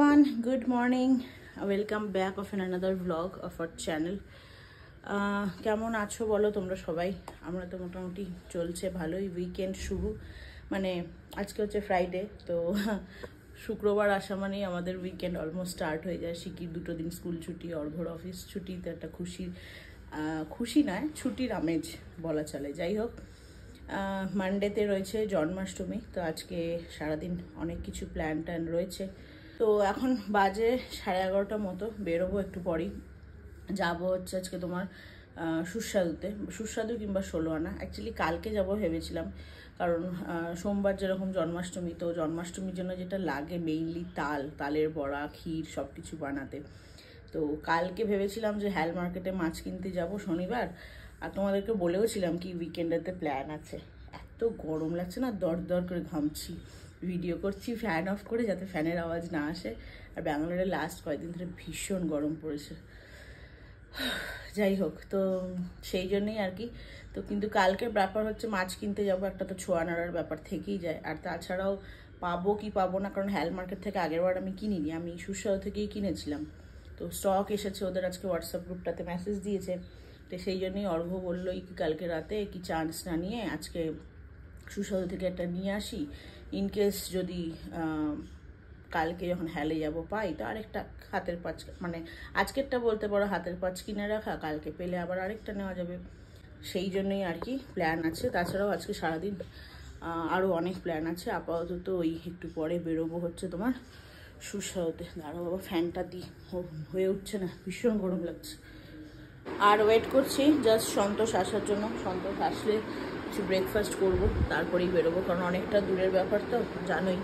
everyone, good morning. Welcome back of another vlog of our channel. কেমন আছো বলো তোমরা সবাই? আমরা তো মোটামুটি চলছে ভালোই। উইকেন্ড শুরু, মানে আজকে হচ্ছে ফ্রাইডে, তো শুক্রবার আসা মানেই আমাদের উইকেন্ড অলমোস্ট স্টার্ট হয়ে যায়। শিকির 2 দিন স্কুল ছুটি, অর্ঘর অফিস ছুটি, তো একটা খুশি নয়, ছুটির আমেজ বলা চলে। যাই হোক, মানডেতে রয়েছে জন্মাষ্টমী, তো আজকে সারাদিন অনেক কিছু প্ল্যান রয়েছে। তো এখন বাজে 11:30 মতো, বেরোবো একটু পরেই। যাবো হচ্ছে আজকে তোমার সুস্বাদু কিংবা 16 আনা। অ্যাকচুয়ালি কালকে যাব ভেবেছিলাম, কারণ সোমবার যেরকম জন্মাষ্টমী, তো জন্মাষ্টমীর জন্য যেটা লাগে মেইনলি তালের বড়া, ক্ষীর সব কিছু বানাতে। তো কালকে ভেবেছিলাম যে হ্যাল মার্কেটে মাছ কিনতে যাব শনিবার, আর তোমাদেরকে বলেও ছিলাম কি উইকেন্ডেতে প্ল্যান আছে। এত গরম লাগছে না, দর করে ঘামছি। ভিডিও করছি ফ্যান অফ করে, যাতে ফ্যানের আওয়াজ না আসে। আর ব্যাঙ্গালোরে লাস্ট কয়েকদিন ধরে ভীষণ গরম পড়েছে। যাই হোক, তো সেই জন্যই আর কি। তো কিন্তু কালকের ব্যাপার হচ্ছে মাছ কিনতে যাবো, একটা তো ছোঁয়া নাড়ার ব্যাপার থেকেই যায়। আর তাছাড়াও পাবো কি পাবো না, কারণ হ্যাল মার্কেট থেকে আগেরবার আমি কিনিনি, আমি সুস্বাদু থেকেই কিনেছিলাম। তো স্টক এসেছে ওদের, আজকে হোয়াটসঅ্যাপ গ্রুপটাতে মেসেজ দিয়েছে। তো সেই জন্যই অর্ঘ্য বললো কি কালকে রাতে কি চান্স না নিয়ে আজকে সুস্বাদু থেকে একটা নিয়ে আসি, ইনকেস যদি কালকে যখন হ্যালে যাবো পাই, তো আরেকটা হাতের পাঁচ, মানে আজকেরটা বলতে পারো হাতের পাঁচ কিনে রাখা, কালকে পেলে আবার আরেকটা নেওয়া যাবে। সেই জন্যই আর কি প্ল্যান আছে। তাছাড়াও আজকে সারাদিন আরও অনেক প্ল্যান আছে। আপাতত ওই একটু পরে বেরোবো হচ্ছে তোমার সুস্বাদুতে। দাঁড়ো বাবা, ফ্যানটা দিই, হয়ে উঠছে না, ভীষণ গরম লাগছে। আর ওয়েট করছি জাস্ট সন্তোষ আসার জন্য। সন্তোষ আসলে কিছু ব্রেকফাস্ট করবো, তারপরেই বেরোবো, কারণ অনেকটা দূরের ব্যাপার তো জানোই।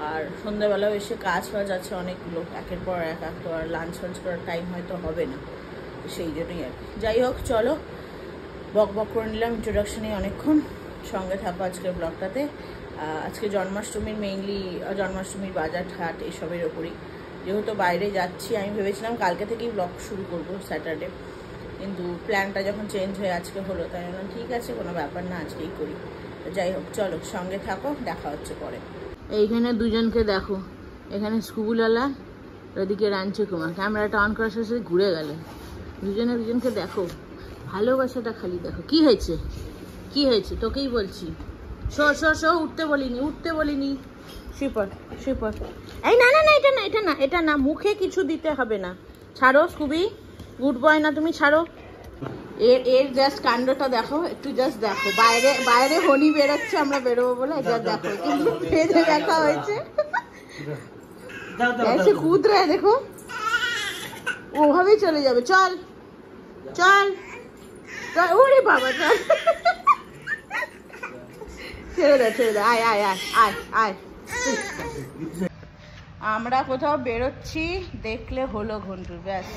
আর সন্ধ্যাবেলাও এসে কাজ আছে অনেকগুলো, একের পর এক, তো আর লাঞ্চ করার টাইম হয়তো হবে না, সেই জন্যই আর কি। যাই হোক, চলো বক করে নিলাম ইন্ট্রোডাকশনে অনেকক্ষণ। সঙ্গে থাকো আজকের ব্লগটাতে। আজকে জন্মাষ্টমীর মেইনলি জন্মাষ্টমীর বাজার হাট এসবের ওপরই, যেহেতু বাইরে যাচ্ছি। আমি ভেবেছিলাম কালকে থেকেই ব্লগ শুরু করবো স্যাটারডে, কিন্তু প্ল্যানটা যখন চেঞ্জ হয়ে আজকে হলো, তাই বললাম ঠিক আছে, কোনো ব্যাপার না, আজকেই করি। যাই হোক, চলো সঙ্গে থাকো, দেখা হচ্ছে পরে। এইখানে দুজনকে দেখো, এখানে স্কুলওয়ালা, ওদিকে রাঞ্চি কুমার। ক্যামেরাটা অন করার সাথে ঘুরে গেল। দুজনকে দেখো, ভালোবাসাটা খালি দেখো। কি হয়েছে তোকেই বলছি। শো উঠতে বলিনি। শিপট এই না, এটা না, মুখে কিছু দিতে হবে না। ছাড়ো স্কুবি, গুড বয় না তুমি, ছাড়ো। এর জাস্ট কাণ্ডটা দেখো, একটু জাস্ট দেখো। বাইরে হনি বেরোচ্ছে, আমরা বেরোবো বলে, এটা দেখো, কিন্তু ফেজে দেখা হয়েছে। এসে কুদ রে, দেখো ওভাবেই চলে যাবে। চল ওরে বাবা, চল, ছেড়ে দে, আয়। আমরা কোথাও বেরোচ্ছি দেখলে হলো ঘন্টুর, ব্যাস।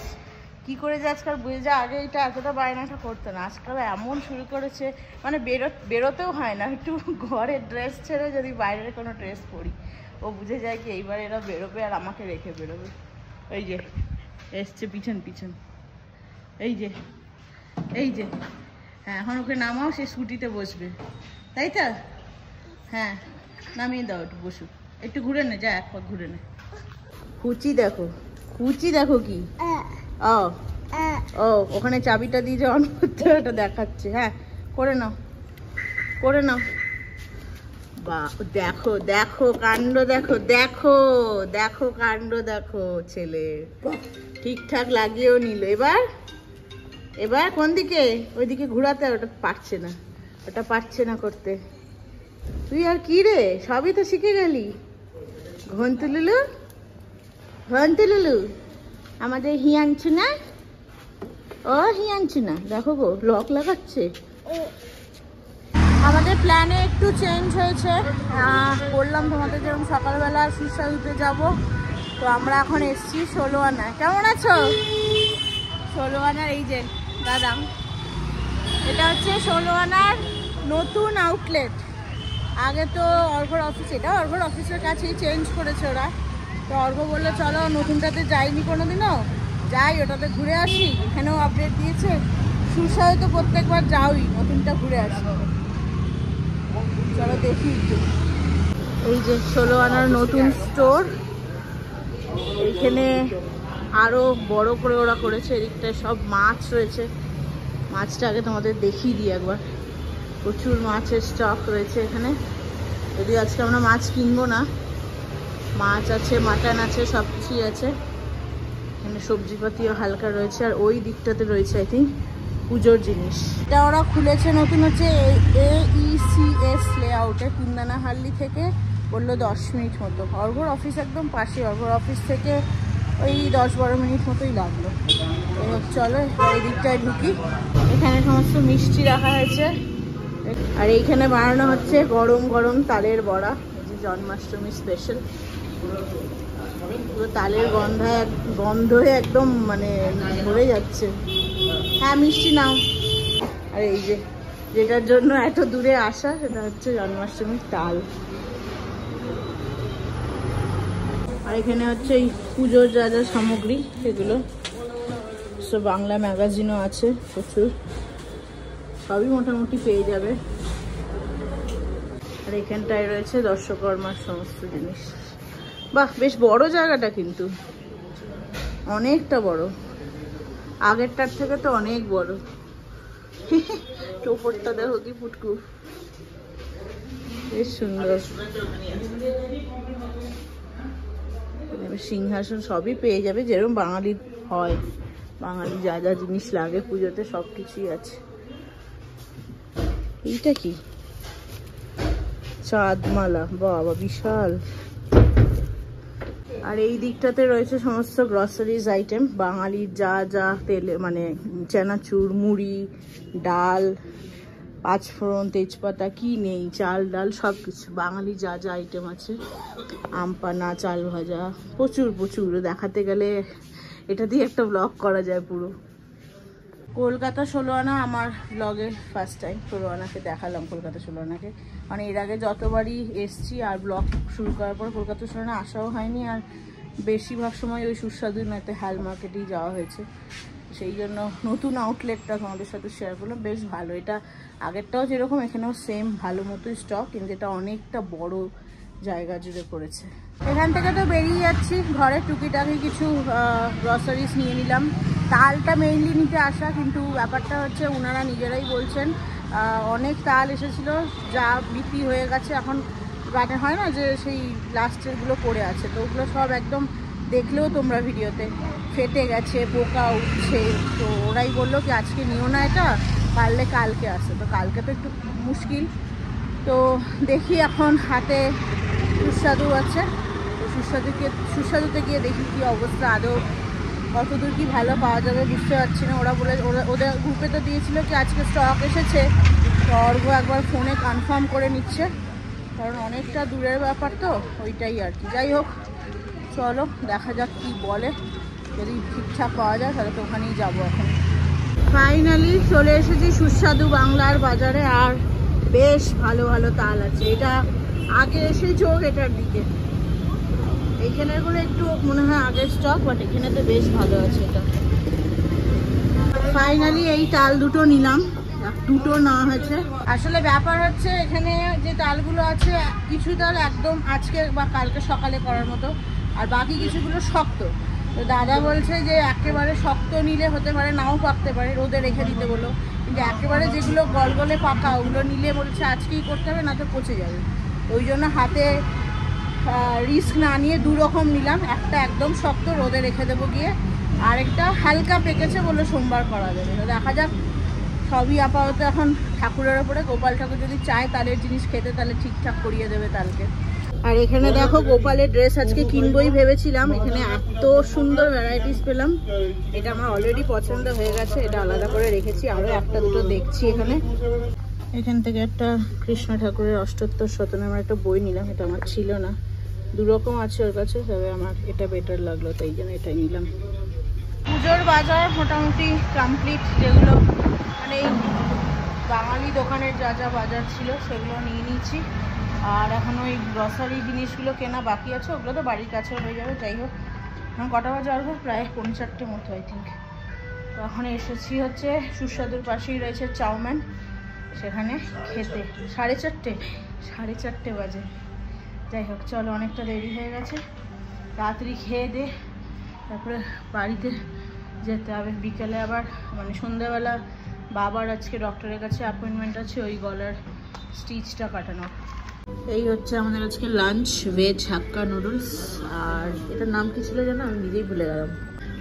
কি করে যে আজকাল বুঝে যায়, আগে এটা এতটা বায়নাটা করতো না, আজকাল এমন শুরু করেছে, মানে বেরোতেও হয় না। একটু ঘরের ড্রেস ছেড়ে যদি বাইরের কোনো ড্রেস পরি, ও বুঝে যায় কি এইবার এরা বেরোবে আর আমাকে রেখে বেরোবে। ওই যে এসছে পিছন, এই যে হ্যাঁ, এখন ওকে নামাও, সে স্কুটিতে বসবে, তাই তো? হ্যাঁ, নামিয়ে দাও, একটু বসুক, একটু ঘুরে নে, যা এক পাক ঘুরে নে। কুচি দেখো কি, ও ওখানে চাবিটা দিয়ে যে অন করতে, ওটা দেখাচ্ছে। হ্যাঁ, করে নাও। বা দেখো কাণ্ড, দেখো কাণ্ড, দেখো ছেলে ঠিকঠাক লাগিয়েও নিল। এবার কোন দিকে? ওইদিকে ঘোরাতে, ওটা পারছে না করতে। তুই আর কি রে, সবই তো শিখে গেলি। ঘন্টু লুলু আমাদের হিয়াঞ্চু না, দেখো গো লক লাগাচ্ছে। আমাদের প্ল্যানে একটু চেঞ্জ হয়েছে। বললাম তোমাদের যেরকম সকালবেলা সুস্বাদুতে যাব, তো আমরা এখন এসছি 16 আনায়। কেমন আছো? 16 আনার এই যে দাদা, এটা হচ্ছে 16 আনার নতুন আউটলেট। আগে তো অর্ঘর অফিস, এটা অর্ঘর অফিসের কাছেই চেঞ্জ করেছে ওরা। তো অর্ঘ্য বললো চলো, নতুনটাতে যাইনি কোনোদিনও, যাই ওটাতে ঘুরে আসি, এখানেও আপডেট দিয়েছে। সুস্বাদু তো প্রত্যেকবার যাওই, নতুনটা ঘুরে আসি, চলো দেখি একটু। এই যে 16 আনার নতুন স্টোর, এখানে আরো বড় করে ওরা করেছে, এদিকটায় সব মাছ রয়েছে। মাছটা আগে তোমাদের দেখিয়ে দিই একবার। প্রচুর মাছের স্টক রয়েছে এখানে, যদি আজকে আমরা মাছ কিনবো না। মাছ আছে, মাটন আছে, সব কিছুই আছে এখানে। সবজিপাতিও হালকা রয়েছে। আর ওই দিকটাতে রয়েছে আই থিঙ্ক পুজোর জিনিস। এটা ওরা খুলেছে নতুন, হচ্ছে AECS লেআউটে, কুন্দানাহাল্লি থেকে বললো 10 মিনিট মতো। অর্ঘর অফিস একদম পাশে, অর্ঘর অফিস থেকে ওই 10-12 মিনিট মতোই লাগলো। চলো এই দিকটায় ঢুকি। এখানে সমস্ত মিষ্টি রাখা হয়েছে, আর এইখানে বানানো হচ্ছে গরম গরম তালের বড়া, যে জন্মাষ্টমী স্পেশাল। পুরো তালের গন্ধে একদম মানে ভরে যাচ্ছে। হ্যাঁ মিষ্টি নাও। আর এই যে যেটার জন্য এত দূরে আসা, সেটা হচ্ছে জন্মাষ্টমীর তাল। আর এখানে হচ্ছে এই পুজোর যা যা সামগ্রী সেগুলো। সব বাংলা ম্যাগাজিনও আছে প্রচুর, সবই মোটামুটি পেয়ে যাবে। আর এখানটায় রয়েছে দর্শকর্মার সমস্ত জিনিস। বাহ, বেশ বড় জায়গাটা, কিন্তু অনেকটা বড়, আগেরটার থেকে তো অনেক বড়। টোপরটা দেখো কি পুটকু, বেশ সুন্দর। সিংহাসন সবই পেয়ে যাবে, যেরকম বাঙালির হয়। বাঙালি যা যা জিনিস লাগে পুজোতে সব কিছুই আছে। এইটা কি? চাঁদমালা, বাবা বিশাল। আর এই দিকটাতে রয়েছে সমস্ত গ্রসারিজ আইটেম, বাঙালির যা যা তেলে মানে চানাচুর, মুড়ি, ডাল, পাঁচফোড়ন, তেজপাতা, কি নেই, চাল ডাল সব কিছু বাঙালি যা যা আইটেম আছে। আমপানা, চাল ভাজা, প্রচুর প্রচুর। দেখাতে গেলে এটা দিয়ে একটা ব্লগ করা যায় পুরো। কলকাতা 16 আনা আমার ব্লগে ফার্স্ট টাইম 16 আনাকে দেখালাম। কলকাতা 16 আনাকে মানে এর আগে যতবারই এসছি, আর ব্লগ শুরু করার পর কলকাতা 16 আনা আসাও হয়নি। আর বেশিরভাগ সময় ওই সুস্বাদু নয়তো হ্যাল মার্কেটেই যাওয়া হয়েছে। সেই জন্য নতুন আউটলেটটা তোমাদের সাথে শেয়ার করলাম, বেশ ভালো। এটা আগেরটাও যেরকম, এখানেও সেম ভালো মতোই স্টক, কিন্তু এটা অনেকটা বড় জায়গা জুড়ে করেছে। এখান থেকে তো বেরিয়ে যাচ্ছি, ঘরে টুকিটাকি কিছু গ্রসারিজ নিয়ে নিলাম। তালটা মেইনলি নিতে আসা, কিন্তু ব্যাপারটা হচ্ছে ওনারা নিজেরাই বলছেন অনেক তাল এসেছিল যা বিক্রি হয়ে গেছে। এখন মানে হয় না যে সেই লাস্টেরগুলো পড়ে আছে, তো ওগুলো সব একদম দেখলেও তোমরা ভিডিওতে ফেটে গেছে, পোকা উঠছে। তো ওরাই বললো কি আজকে নিও না, এটা পারলে কালকে আসে। তো কালকে তো একটু মুশকিল। তো দেখি এখন হাতে সুস্বাদু আছে, তো সুস্বাদুতে গিয়ে দেখি কি অবস্থা, আদৌ কতদূর কি ভালো পাওয়া যাবে বুঝতে পারছি না। ওদের গ্রুপে তো দিয়েছিল কি আজকে স্টক এসেছে, তো অর্ঘ একবার ফোনে কনফার্ম করে নিচ্ছে, কারণ অনেকটা দূরের ব্যাপার তো, ওইটাই আর কি। যাই হোক চলো দেখা যাক কি বলে, যদি ঠিকঠাক পাওয়া যায় তাহলে তো ওখানেই যাবো এখন। ফাইনালি চলে এসেছি সুস্বাদু বাংলার বাজারে, আর বেশ ভালো ভালো তাল আছে। এটা আগে এসে চোখ এটার দিকে, এইখানের গুলো একটু মনে হয় আগের স্টক, বাট এখানে তো বেশ ভালো আছে। এটা ফাইনালি এই তাল দুটো নিলাম, দুটো নেওয়া হয়েছে। আসলে ব্যাপার হচ্ছে এখানে যে তালগুলো আছে, কিছু তাল একদম আজকে বা কালকে সকালে করার মতো, আর বাকি কিছুগুলো শক্ত। তো দাদা বলছে যে একেবারে শক্ত নিলে হতে পারে নাও পাকতে পারে, রোদে রেখে দিতে বলো, কিন্তু একেবারে যেগুলো গলগলে পাকা ওগুলো নিলে বলছে আজকেই করতে হবে, না তো পচে যাবে। ওই জন্য হাতে রিস্ক না নিয়ে দু রকম নিলাম, একটা একদম শক্ত রোদে রেখে দেবো গিয়ে, আরেকটা হালকা পেকেছে বলে সোমবার করা যাবে। তো দেখা যাক, সবই আপাতত এখন ঠাকুরের ওপরে। গোপাল ঠাকুর যদি চায় তালের জিনিস খেতে, তাহলে ঠিকঠাক করিয়ে দেবে তালকে। আর এখানে দেখো গোপালের ড্রেস আজকে কিনবই ভেবেছিলাম, এখানে এত সুন্দর ভ্যারাইটিস পেলাম। এটা আমার অলরেডি পছন্দ হয়ে গেছে, এটা আলাদা করে রেখেছি, আরও একটা দুটো দেখছি এখানে। এখান থেকে একটা কৃষ্ণ ঠাকুরের অষ্টোত্তর শতনামের একটা বই নিলাম, এটা আমার ছিল না, দু রকম আছে ওর কাছে, তবে আমার এটা বেটার লাগলো, তাই জন্য এটাই নিলাম। পুজোর বাজার মোটামুটি কমপ্লিট, যেগুলো মানে এই বাঙালি দোকানের যা যা বাজার ছিল সেগুলো নিয়ে নিয়েছি। আর এখন ওই গ্রসারি জিনিসগুলো কেনা বাকি আছে, ওগুলো তো বাড়ির কাছে হয়ে যাবে। যাই হোক, এখন কটা বাজে আসবো, প্রায় 4:45 মতো আই থিঙ্ক। তো এখন এসেছি হচ্ছে সুস্বাদুর পাশেই রয়েছে চাউমিন, সেখানে খেতে। 4:30 বাজে। যাই হোক চলো, অনেকটা দেরি হয়ে গেছে, তাড়াতাড়ি খেয়ে দে তারপরে বাড়িতে যেতে হবে বিকেলে আবার, মানে সন্ধ্যাবেলা বাবার আজকে ডক্টরের কাছে অ্যাপয়েন্টমেন্ট আছে, ওই গলার স্টিচটা কাটানো। এই হচ্ছে আমাদের আজকে লাঞ্চ, ভেজ হাক্কা নুডলস। আর এটার নাম কি ছিল জানো, আমি নিজেই ভুলে গেলাম।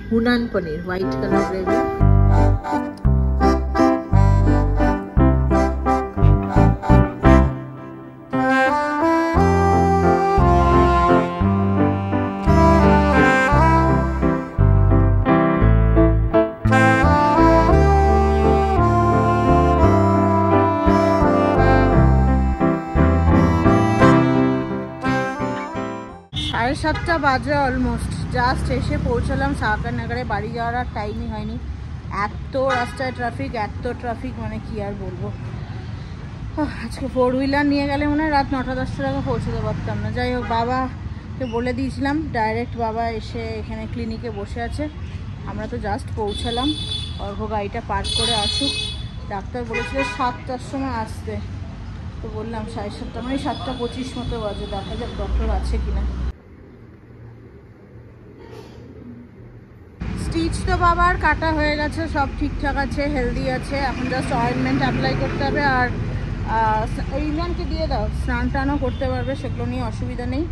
হুনান পনির, হোয়াইট কালার গ্রেভি। সাড়ে 7টা বাজে অলমোস্ট, জাস্ট এসে পৌঁছালাম সাহাকারনগরে। বাড়ি যাওয়ার আর টাইমই হয়নি, এত রাস্তায় ট্রাফিক, এত ট্রাফিক, মানে কি আর বলবো। আজকে 4 হুইলার নিয়ে গেলে মনে হয় রাত 9টা-10টার আগে পৌঁছতে পারতাম না। যাই হোক, বাবাকে বলে দিয়েছিলাম ডাইরেক্ট, বাবা এসে এখানে ক্লিনিকে বসে আছে। আমরা তো জাস্ট পৌঁছালাম, অর্ঘ গাড়িটা পার্ক করে আসুক। ডাক্তার বলেছিল 7টার সময় আসতে, তো বললাম 7:30, মানে 7টা 25 মতো বাজে, দেখা যাক ডক্টর আছে কিনা। স্টিচ তো বাবার কাটা হয়ে গেছে, সব ঠিকঠাক আছে, হেলদি আছে। এখন জাস্ট অয়েনমেন্ট অ্যাপ্লাই করতে হবে। আর ইমরানকে দিয়ে দাও, স্নান টানও করতে পারবে, সেগুলো নিয়ে অসুবিধা নেই।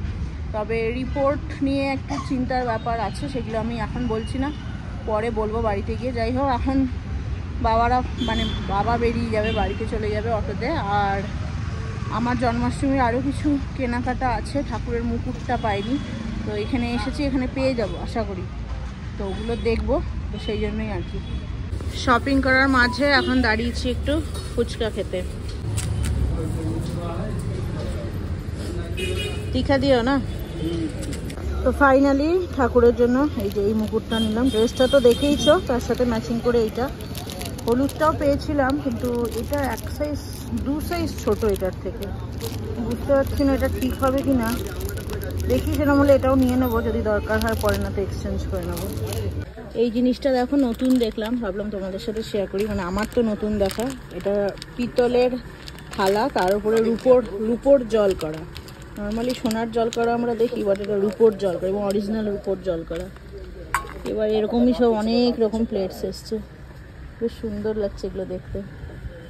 তবে রিপোর্ট নিয়ে একটু চিন্তার ব্যাপার আছে, সেগুলো আমি এখন বলছি না, পরে বলবো বাড়িতে গিয়ে। যাই হোক, এখন বাবা বেরিয়ে যাবে, বাড়িতে চলে যাবে অটোতে। আর আমার জন্মাষ্টমীর আরও কিছু কেনাকাটা আছে, ঠাকুরের মুকুটটা পাইনি, তো এখানে এসেছি, এখানে পেয়ে যাব আশা করি, তো ওগুলো দেখবো। তো সেই জন্যই আর কি শপিং করার মাঝে এখন দাঁড়িয়েছি একটু ফুচকা খেতে। তীখা দিও না। তো ফাইনালি ঠাকুরের জন্য এই যে এই মুকুটটা নিলাম। ড্রেসটা তো দেখেইছো, তার সাথে ম্যাচিং করে এইটা। হলুদটাও পেয়েছিলাম, কিন্তু এটা 2 সাইজ ছোট এটার থেকে। বুঝতে পারছি না এটা ঠিক হবে কি না, দেখি সেরকম হলে এটাও নিয়ে নেবো, যদি দরকার হয় পরে না তো এক্সচেঞ্জ করে নেবো। এই জিনিসটা দেখো নতুন দেখলাম, ভাবলাম তোমাদের সাথে শেয়ার করি, মানে আমার তো নতুন দেখা। এটা পিতলের থালা, তার উপরে রূপোর জল করা। নর্মালি সোনার জল করা আমরা দেখি, বাট এটা রূপোর জল করা, এবং অরিজিনাল রূপোর জল করা। এবার এরকমই সব অনেক রকম প্লেটস এসছে, বেশ সুন্দর লাগছে এগুলো দেখতে।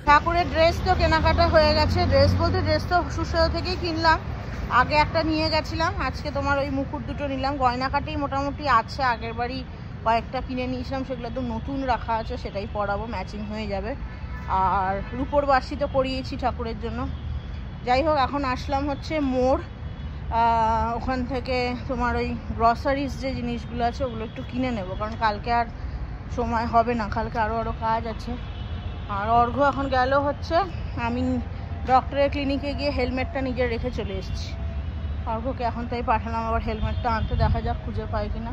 ঠাকুরের ড্রেস তো কেনাকাটা হয়ে গেছে। ড্রেস বলতে ড্রেস তো সুসেরা থেকেই কিনলাম, আগে একটা নিয়ে গেছিলাম, আজকে তোমার ওই মুকুট দুটো নিলাম। গয়নাকাটি মোটামুটি আছে, আগের বাড়ি কয়েকটা কিনে নিয়েছিলাম, সেগুলো একদম নতুন রাখা আছে, সেটাই পরাবো, ম্যাচিং হয়ে যাবে। আর রূপোর বাসি তো পরিয়েছি ঠাকুরের জন্য। যাই হোক, এখন আসলাম হচ্ছে মোড়, ওখান থেকে তোমার ওই গ্রসারিজ যে জিনিসগুলো আছে ওগুলো একটু কিনে নেব, কারণ কালকে আর সময় হবে না, কালকে আরও কাজ আছে। আর অর্ঘ্য এখন গেল হচ্ছে, আমি ডক্টরের ক্লিনিকে গিয়ে হেলমেটটা নিজে রেখে চলে এসেছি। অর্ঘ্যকে এখন তাই পাঠালাম আবার হেলমেটটা আনতে, দেখা যাক খুঁজে পাই কিনা।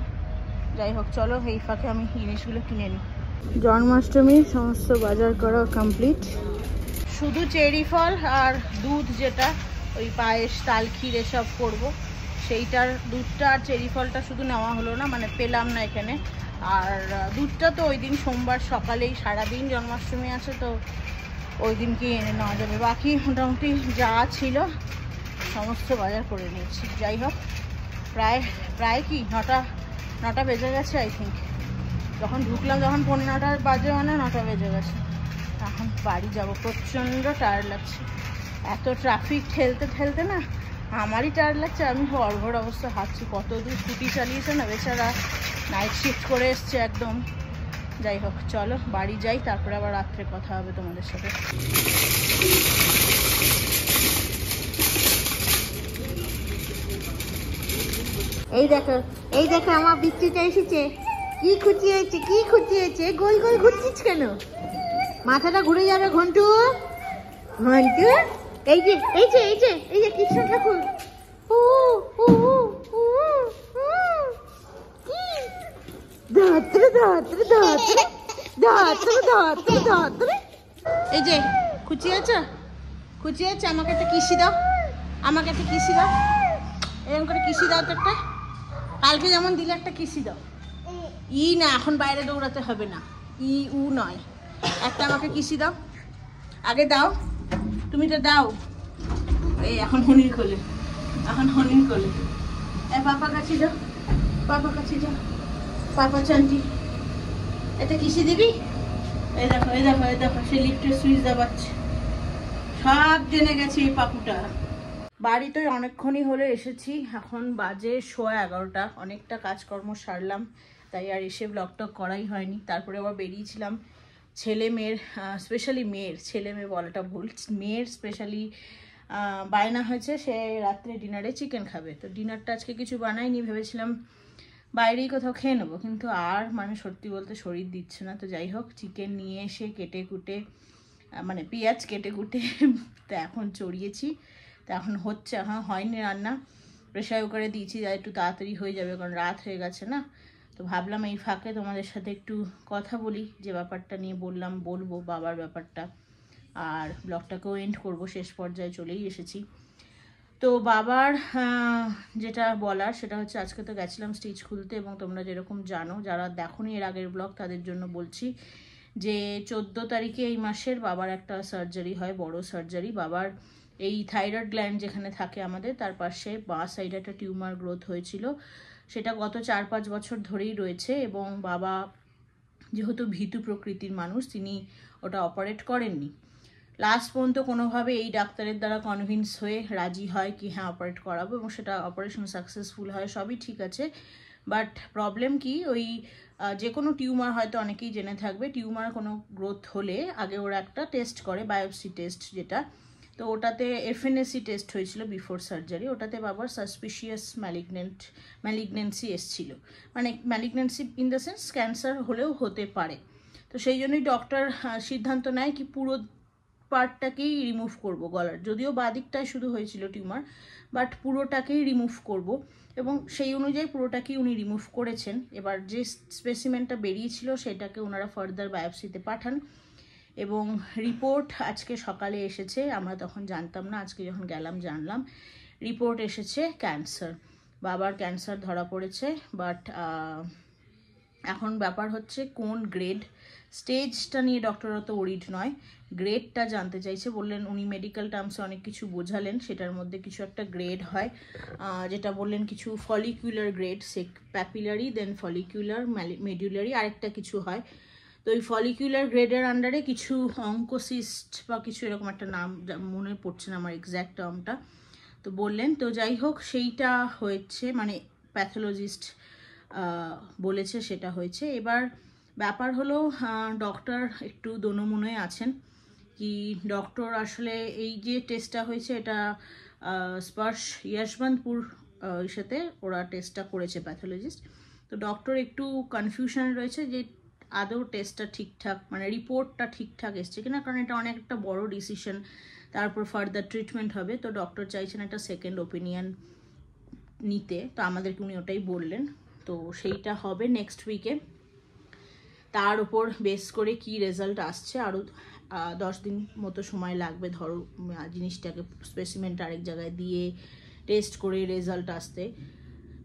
যাই হোক, চলো এই ফাঁকে আমি জিনিসগুলো কিনে নিই। জন্মাষ্টমীর সমস্ত বাজার করা কমপ্লিট, শুধু চেরি ফল আর দুধ, যেটা ওই পায়েস, তাল ক্ষীর এসব করবো, সেইটার দুধটা আর চেরি ফলটা শুধু নেওয়া হলো না, মানে পেলাম না এখানে। আর দুধটা তো ওই দিন সোমবার সকালেই, সারাদিন জন্মাষ্টমী আছে, তো ওই দিনকেই এনে নেওয়া যাবে। বাকি মোটামুটি যা ছিল সমস্ত বাজার করে নিয়েছি। যাই হোক, প্রায় কি 9টা বেজে গেছে আই থিঙ্ক। যখন ঢুকলাম, যখন 9:15 বাজে, মানে 9টা বেজে গেছে। এখন বাড়ি যাব, প্রচণ্ড টায়ার্ড লাগছে, এত ট্রাফিক ঠেলতে না আমারই টায়ার্ড লাগছে। আমি অর্ঘর অবস্থা হাঁটছি, কত দূর স্কুটি চালিয়েছে না বেচারা, নাইট শিফট করে এসছে একদম। যাই হোক, চলো বাড়ি যাই, তারপরে আবার রাত্রে কথা হবে তোমাদের সাথে। এই দেখো আমার বৃষ্টিটা এসেছে, কি খুশি হয়েছে, গোল গোল ঘুরছিস কেন? মাথাটা ঘুরে যাবে ঘন্টু। এই যে কৃষ্ণ ঠাকুর, এই যে খুচি আছে, আমাকে একটা কিসি দাও, এরকম করে কিসি দাও তো একটা। কালকে যেমন দিলে একটা কিসি দাও। ই না, এখন বাইরে দৌড়াতে হবে না, উ নয়, একটা আমাকে কিসি দাও, আগে দাও, তুমি তো দাও। এই এখন হনির কোলে, পাপা কাছে যাও, পাপা চান্টি এটা কিসে দিবি? এই দেখো এই দেখো এই দেখো, সে লিফটের সুইচ দাবাচ্ছে। সব জেনে গেছে এই পাপুটা। বাড়িতে অনেকক্ষণই হলে এসেছি, এখন বাজে 11:15। অনেকটা কাজকর্ম সারলাম, তাই আর এসে ব্লগটা করাই হয়নি। তারপরে আবার বেরিয়েছিলাম ছেলে মেয়ের, স্পেশালি মেয়ের, ছেলে মেয়ে বলাটা ভুল, মেয়ের স্পেশালি বায়না হয়েছে, সে রাত্রে ডিনারে চিকেন খাবে। তো ডিনারটা আজকে কিছু বানাইনি, ভেবেছিলাম বাইরেই কোথাও খেয়ে নেবো, কিন্তু আর মানে সত্যি বলতে শরীর দিচ্ছে না। তো যাই হোক, চিকেন নিয়ে এসে কেটে কুটে, মানে পেঁয়াজ কেটে কুটে তো এখন চড়িয়েছি। তো এখন হচ্ছে, এখন হয়নি রান্না, প্রেশার কুকারে দিয়েছি, যা একটু তাড়াতাড়ি হয়ে যাবে, কারণ রাত হয়ে গেছে না। তো ভাবলাম এই ফাঁকে তোমাদের সাথে একটু কথা বলি, যে ব্যাপারটা নিয়ে বলবো বাবার ব্যাপারটা, আর ব্লগটাকেও এন্ড করবো, শেষ পর্যায়ে চলেই এসেছি। তো বাবার যেটা বলার সেটা হচ্ছে, আজকে তো গেছিলাম স্টিচ খুলতে, এবং তোমরা যেরকম জানো, যারা দেখোনি এর আগের ব্লগ তাদের জন্য বলছি, যে 14 তারিখে এই মাসের বাবার একটা সার্জারি হয়, বড় সার্জারি। বাবার এই থাইরয়েড গ্ল্যান্ড যেখানে থাকে আমাদের, তার পাশে বাঁ সাইডে একটা টিউমার গ্রোথ হয়েছিল। সেটা গত 4-5 বছর ধরেই রয়েছে, এবং বাবা যেহেতু ভীতু প্রকৃতির মানুষ, তিনি ওটা অপারেট করেননি। লাস্ট পর্যন্ত কোনোভাবে এই ডাক্তারের দ্বারা কনভিন্স হয়ে রাজি হয় কি হ্যাঁ অপারেট করাবো, এবং সেটা অপারেশন সাকসেসফুল হয়, সবই ঠিক আছে। বাট প্রবলেম কি, ওই যে কোনো টিউমার, হয়তো অনেকেই জেনে থাকবে, টিউমার কোনো গ্রোথ হলে আগে ওরা একটা টেস্ট করে, বায়োপসি টেস্ট যেটা। তো ওটাতে FNAC টেস্ট হয়েছিল বিফোর সার্জারি, ওটাতে বাবার সাসপিশিয়াস ম্যালিগনেন্সি এসছিল, মানে malignancy in the sense cancer হলেও হতে পারে। তো সেই জন্যই ডক্টর সিদ্ধান্ত নেয় কি পুরো পার্টটাকেই রিমুভ করব গলার, যদিও বাদিকটায় শুধু হয়েছিল টিউমার, বাট পুরোটাকেই রিমুভ করব, এবং সেই অনুযায়ী পুরোটাকেই উনি রিমুভ করেছেন। এবার যে স্পেসিমেনটা বেরিয়েছিল সেটাকে ওনারা ফার্দার বায়োপসিতে পাঠান, এবং রিপোর্ট আজকে সকালে এসেছে। আমরা তখন জানতাম না, আজকে যখন গেলাম জানলাম রিপোর্ট এসেছে ক্যান্সার, বাবার ক্যান্সার ধরা পড়েছে। বাট এখন ব্যাপার হচ্ছে কোন গ্রেড, স্টেজটা নিয়ে ডক্টর অত ওরিড নয়, গ্রেডটা জানতে চাইছে। বললেন উনি মেডিকেল টার্মসে অনেক কিছু বোঝালেন, সেটার মধ্যে কিছু একটা গ্রেড হয়, যেটা বললেন কিছু ফলিকুলার গ্রেড, প্যাপিলারি, দেন ফলিকুলার, মেডুলারি, আরেকটা কিছু হয়। তো ওই ফলিকুলার গ্রেডের আন্ডারে কিছু অঙ্কোসিস্ট বা কিছু এরকম একটা নাম, মনে পড়ছে না আমার এক্স্যাক্ট টার্মটা। তো বললেন, তো যাই হোক সেইটা হয়েছে, মানে প্যাথোলজিস্ট বলেছে সেটা হয়েছে। এবার ব্যাপার হলো ডক্টর একটু দোনোমনোয় আছেন, কি ডক্টর আসলে এই যে টেস্টটা হয়েছে এটা স্পর্শ যশবন্তপুর সাথে ওরা টেস্টটা করেছে প্যাথোলজিস্ট। তো ডক্টর একটু কনফিউশন রয়েছে যে আদৌ টেস্টটা ঠিকঠাক, মানে রিপোর্টটা ঠিকঠাক এসছে কিনা, কারণ এটা অনেক একটা বড় ডিসিশন, তারপর ফার্দার ট্রিটমেন্ট হবে। তো ডক্টর চাইছেন একটা সেকেন্ড ওপিনিয়ন নিতে, তো আমাদেরকে উনি ওটাই বললেন। তো সেইটা হবে নেক্সট উইকে, তার উপর বেস করে কি রেজাল্ট আসছে। আরও 10 দিন মতো সময় লাগবে ধরো জিনিসটাকে, স্পেসিমেন্ট আরেক জায়গায় দিয়ে টেস্ট করে রেজাল্ট আসতে।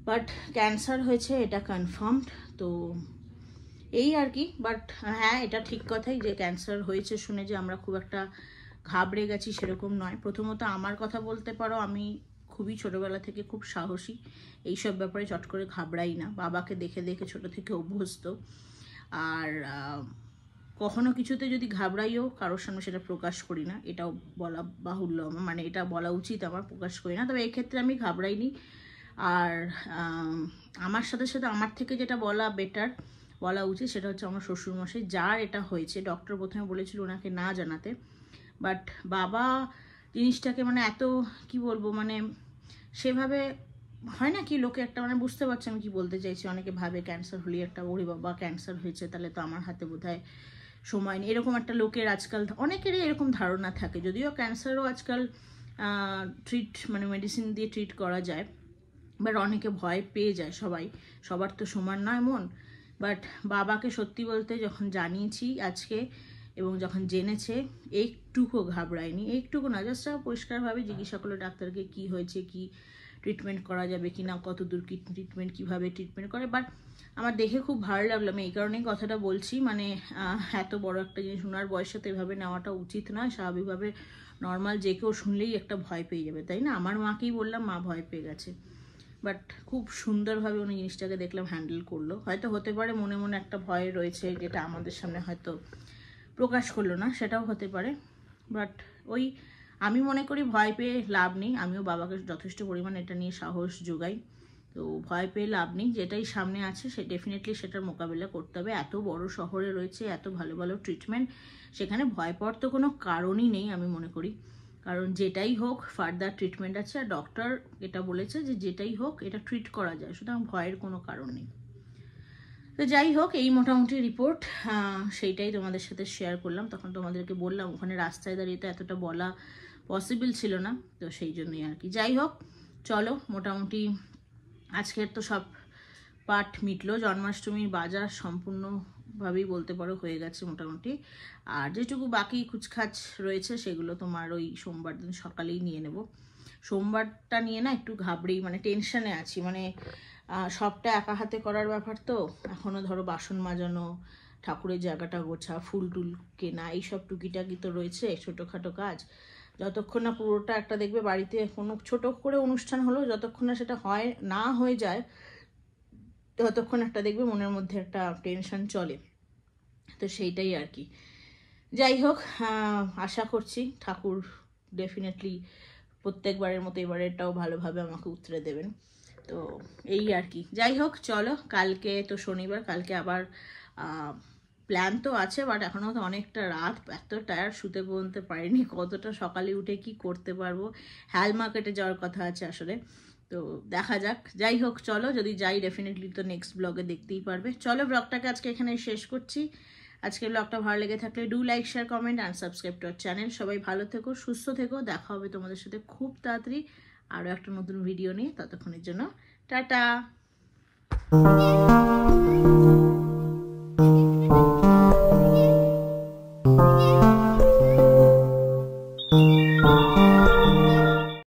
বাট ক্যান্সার হয়েছে এটা কনফার্মড, তো এই আর কি। বাট হ্যাঁ, এটা ঠিক কথাই যে ক্যান্সার হয়েছে শুনে যে আমরা খুব একটা ঘাবড়ে গেছি সেরকম নয়। প্রথমত আমার কথা বলতে পারো, আমি খুবই ছোটোবেলা থেকে খুব সাহসী, এইসব ব্যাপারে চট করে ঘাবড়াই না, বাবাকে দেখে দেখে ছোটো থেকে অভ্যস্ত। আর কখনো কিছুতে যদি ঘাবড়াইও কারোর সামনে সেটা প্রকাশ করি না, এটাও বলা বাহুল্য, মানে এটা বলা উচিত আমার, প্রকাশ করি না, তবে এক্ষেত্রে আমি ঘাবড়াইনি। আর আমার সাথে সাথে আমার থেকে যেটা বলা উচিত সেটা হচ্ছে আমার শ্বশুরমশাই, যার এটা হয়েছে। ডক্টর প্রথমে বলেছিল ওনাকে না জানাতে, বাট বাবা জিনিসটাকে মানে এত কি বলবো, মানে সেভাবে হয় না কি, লোকে একটা মানে বুঝতে পারছে আমি কি বলতে চাইছি, অনেকে ভাবে ক্যান্সার হলে একটা ওরে বাবা ক্যান্সার হয়েছে তাহলে তো আমার হাতে বোধহয় সময় নেই, এরকম একটা লোকের আজকাল অনেকেরই এরকম ধারণা থাকে। যদিও ক্যান্সারও আজকাল মানে মেডিসিন দিয়ে ট্রিট করা যায়, বাট অনেকে ভয় পেয়ে যায়, সবার তো সমান নয় মন। বাট বাবাকে সত্যি বলতে যখন জানিয়েছি আজকে, এবং যখন জেনেছে, একটুকু ঘাবড়ায়নি, একটুকু না, জাস্ট পরিষ্কারভাবে জিজ্ঞাসা করলো ডাক্তারকে কি হয়েছে, কি ট্রিটমেন্ট করা যাবে কি না, কত দূর কি ট্রিটমেন্ট, কীভাবে ট্রিটমেন্ট করে। বাট আমার দেখে খুব ভালো লাগলো, আমি এই কারণেই কথাটা বলছি, মানে এত বড় একটা জিনিস ওনার বয়সে তো এভাবে নেওয়াটা উচিত নয়। স্বাভাবিকভাবে নর্মাল যে কেউ শুনলেই একটা ভয় পেয়ে যাবে, তাই না? আমার মাকেই বললাম, মা ভয় পেয়ে গেছে। বাট খুব সুন্দরভাবে উনি জিনিসটাকে দেখলাম হ্যান্ডেল করলো। হয়তো হতে পারে মনে মনে একটা ভয় রয়েছে যেটা আমাদের সামনে হয়তো প্রকাশ করলো না, সেটাও হতে পারে। বাট ওই আমি মনে করি ভয় পেয়ে লাভ নেই, আমিও বাবাকে যথেষ্ট পরিমাণ এটা নিয়ে সাহস যোগাই। তো ভয় পেয়ে লাভ নেই, যেটাই সামনে আছে সে ডেফিনেটলি সেটার মোকাবিলা করতে হবে। এত বড় শহরে রয়েছে, এত ভালো ভালো ট্রিটমেন্ট, সেখানে ভয় পাওয়ার তো কোনো কারণই নেই আমি মনে করি। কারণ যেটাই হোক ফার্দার ট্রিটমেন্ট আছে, আর ডক্টর এটা বলেছে যে যেটাই হোক এটা ট্রিট করা যায়, সুতরাং ভয়ের কোনো কারণ নেই। তো যাই হোক, এই মোটামুটি রিপোর্ট, সেইটাই তোমাদের সাথে শেয়ার করলাম। তখন তোমাদেরকে বললাম ওখানে রাস্তায় দাঁড়িয়ে তো এতটা বলা পসিবল ছিল না, তো সেই জন্যই আর কি। যাই হোক, চলো মোটামুটি আজকের তো সব পাঠ মিটলো। জন্মাষ্টমীর বাজার সম্পূর্ণভাবেই বলতে পারো হয়ে গেছে মোটামুটি। আর যেটুকু বাকি কুচখাচ রয়েছে সেগুলো তোমার ওই সোমবার দিন সকালেই নিয়ে নেব। সোমবারটা নিয়ে না একটু ঘাবড়ি, মানে টেনশানে আছি। মানে সবটা একা হাতে করার ব্যাপার তো, এখনও ধরো বাসন মাজানো, ঠাকুরের জায়গাটা গোছা, ফুল টুল কেনা, এইসব টুকিটাকি তো রয়েছে ছোটোখাটো কাজ। যতক্ষণ না পুরোটা একটা দেখবে বাড়িতে কোনো ছোটো করে অনুষ্ঠান হলো, যতক্ষণ না সেটা হয়ে যায় ততক্ষণ একটা দেখবে মনের মধ্যে একটা টেনশন চলে। তো সেইটাই আর কি। যাই হোক, আশা করছি ঠাকুর ডেফিনেটলি প্রত্যেকবারের মতো এবারেরটাও ভালোভাবে আমাকে উতরে দেবেন। তো এই আর কি। যাই হোক, চলো কালকে তো শনিবার, কালকে আবার প্ল্যান তো আছে, বাট এখনও তো অনেকটা রাত, এত টায়ার্ড, শুতে পড়তে পারিনি। কতটা সকালে উঠে কি করতে পারবো, হ্যাল মার্কেটে যাওয়ার কথা আছে আসলে, তো দেখা যাক। যাই হোক চলো, যদি যাই ডেফিনেটলি তো নেক্সট ব্লগে দেখতেই পারবে। চলো ব্লগটাকে আজকে এখানে শেষ করছি। আজকের ব্লগটা ভালো লেগে থাকলে do like, share, comment and subscribe to our channel. সবাই ভালো থেকো, সুস্থ থেকো, দেখা হবে তোমাদের সাথে খুব তাড়াতাড়ি আরও একটা নতুন ভিডিও নিয়ে। ততক্ষণের জন্য টাটা।